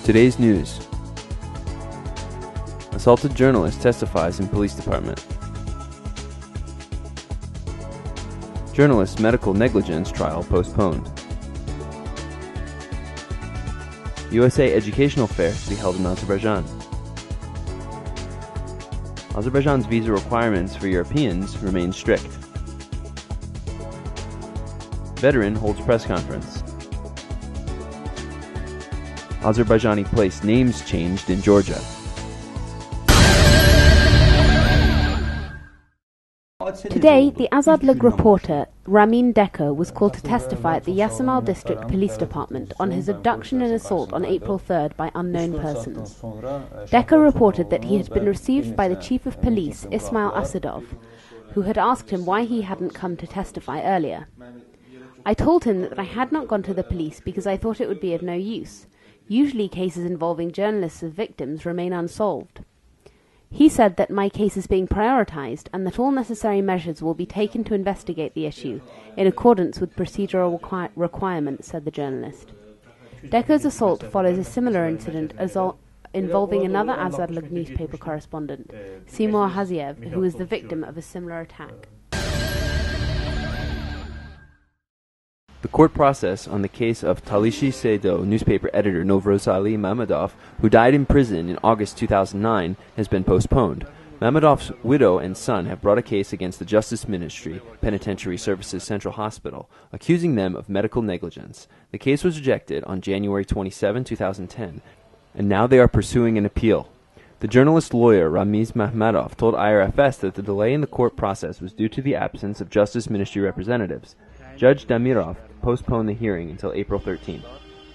Today's news. Assaulted journalist testifies in police department. Journalist medical negligence trial postponed. USA Educational Fair to be held in Azerbaijan. Azerbaijan's visa requirements for Europeans remain strict. Veteran holds press conference. Azerbaijani place names changed in Georgia. Today, the Azadlık reporter Ramin Decker was called to testify at the Yasamal District Police Department on his abduction and assault on April 3rd by unknown persons. Decker reported that he had been received by the Chief of Police, Ismail Asadov, who had asked him why he hadn't come to testify earlier. I told him that I had not gone to the police because I thought it would be of no use. Usually cases involving journalists as victims remain unsolved. He said that my case is being prioritized and that all necessary measures will be taken to investigate the issue, in accordance with procedural requirements, said the journalist. Decker's assault follows a similar incident involving another Azadlık newspaper correspondent, Seymour Haziev, who was the victim of a similar attack. The court process on the case of Talishi Seydo newspaper editor Novruzali Mammadov, who died in prison in August 2009, has been postponed. Mammadov's widow and son have brought a case against the Justice Ministry, Penitentiary Services Central Hospital, accusing them of medical negligence. The case was rejected on January 27, 2010, and now they are pursuing an appeal. The journalist lawyer Ramiz Mahmadov told IRFS that the delay in the court process was due to the absence of Justice Ministry representatives. Judge Damirov postponed the hearing until April 13th.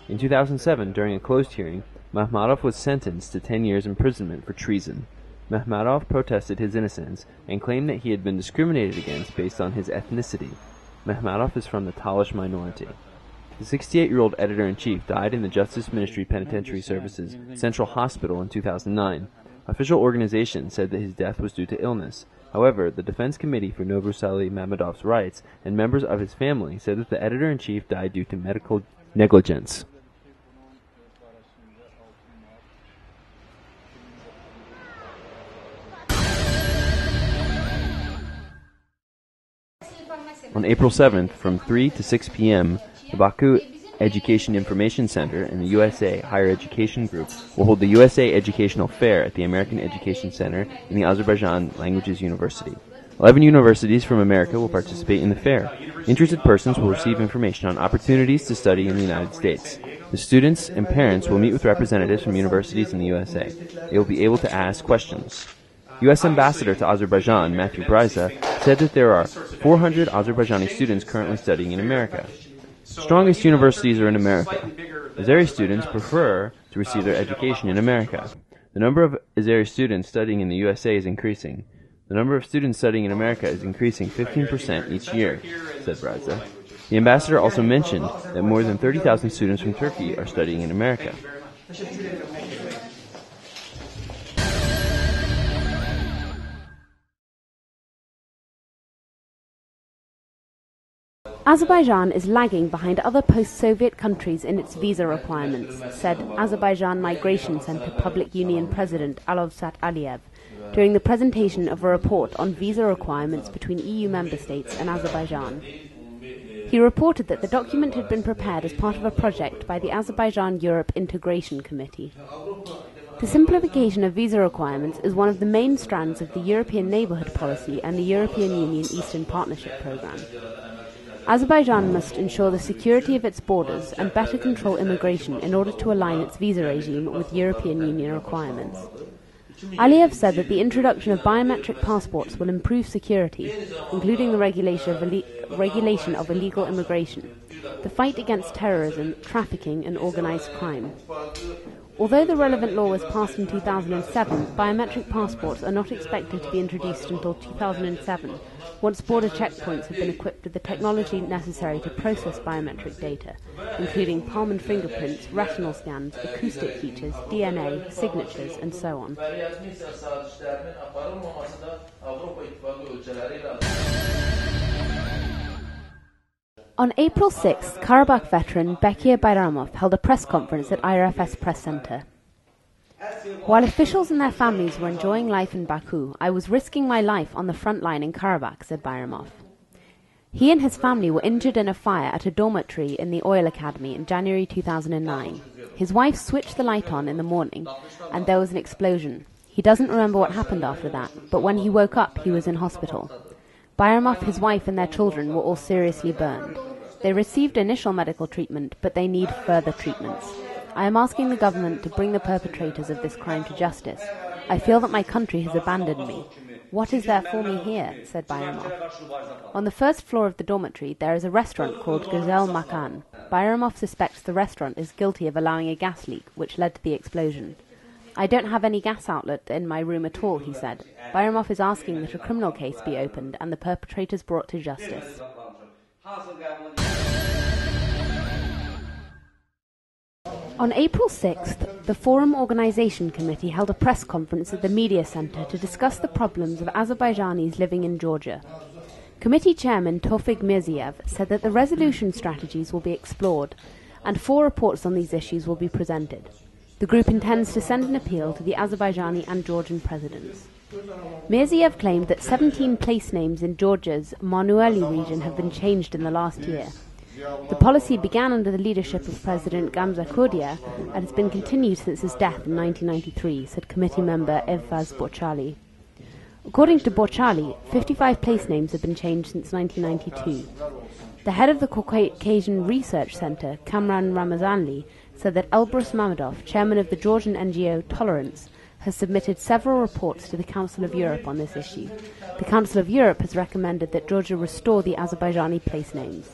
In 2007, during a closed hearing, Mahmadov was sentenced to 10 years imprisonment for treason. Mahmadov protested his innocence and claimed that he had been discriminated against based on his ethnicity. Mahmadov is from the Talish minority. The 68-year-old editor-in-chief died in the Justice Ministry Penitentiary Services Central Hospital in 2009. Official organization said that his death was due to illness. However, the Defense Committee for Novruzali Mammadov's Rights and members of his family said that the editor-in-chief died due to medical negligence. On April 7th, from 3 to 6 p.m., the Baku Education Information Center and the USA Higher Education Group will hold the USA Educational Fair at the American Education Center in the Azerbaijan Languages University. 11 universities from America will participate in the fair. Interested persons will receive information on opportunities to study in the United States. The students and parents will meet with representatives from universities in the USA. They will be able to ask questions. U.S. Ambassador to Azerbaijan, Matthew Bryza, said that there are 400 Azerbaijani students currently studying in America. Strongest universities are in America. Azeri students prefer to receive their education in America. The number of Azeri students studying in the USA is increasing. The number of students studying in America is increasing 15% each year, said Bryza. The ambassador also mentioned that more than 30,000 students from Turkey are studying in America. Azerbaijan is lagging behind other post-Soviet countries in its visa requirements, said Azerbaijan Migration Center Public Union President Alovsat Aliyev during the presentation of a report on visa requirements between EU member states and Azerbaijan. He reported that the document had been prepared as part of a project by the Azerbaijan-Europe Integration Committee. The simplification of visa requirements is one of the main strands of the European Neighbourhood Policy and the European Union Eastern Partnership Programme. Azerbaijan must ensure the security of its borders and better control immigration in order to align its visa regime with European Union requirements. Aliyev said that the introduction of biometric passports will improve security, including the regulation of illegal immigration, the fight against terrorism, trafficking and organised crime. Although the relevant law was passed in 2007, biometric passports are not expected to be introduced until 2007, once border checkpoints have been equipped with the technology necessary to process biometric data, including palm and fingerprints, retinal scans, acoustic features, DNA, signatures, and so on. On April 6th, Karabakh veteran Bekir Bayramov held a press conference at IRFS Press Center. While officials and their families were enjoying life in Baku, I was risking my life on the front line in Karabakh, said Bayramov. He and his family were injured in a fire at a dormitory in the Oil Academy in January 2009. His wife switched the light on in the morning, and there was an explosion. He doesn't remember what happened after that, but when he woke up, he was in hospital. Bayramov, his wife, and their children were all seriously burned. They received initial medical treatment, but they need further treatments. I am asking the government to bring the perpetrators of this crime to justice. I feel that my country has abandoned me. What is there for me here? Said Bayramov. On the first floor of the dormitory, there is a restaurant called Güzel Makan. Bayramov suspects the restaurant is guilty of allowing a gas leak, which led to the explosion. I don't have any gas outlet in my room at all, he said. Bayramov is asking that a criminal case be opened and the perpetrators brought to justice. On April 6th, the Forum Organization Committee held a press conference at the Media Center to discuss the problems of Azerbaijanis living in Georgia. Committee Chairman Tofik Mirziev said that the resolution strategies will be explored and 4 reports on these issues will be presented. The group intends to send an appeal to the Azerbaijani and Georgian presidents. Mirziev claimed that 17 place names in Georgia's Manueli region have been changed in the last year. The policy began under the leadership of President Gamza Kurdia and has been continued since his death in 1993, said committee member Evfaz Borchali. According to Borchali, 55 place names have been changed since 1992. The head of the Caucasian Research Center, Kamran Ramazanli, said that Elbrus Mammadov, chairman of the Georgian NGO Tolerance, has submitted several reports to the Council of Europe on this issue. The Council of Europe has recommended that Georgia restore the Azerbaijani place names.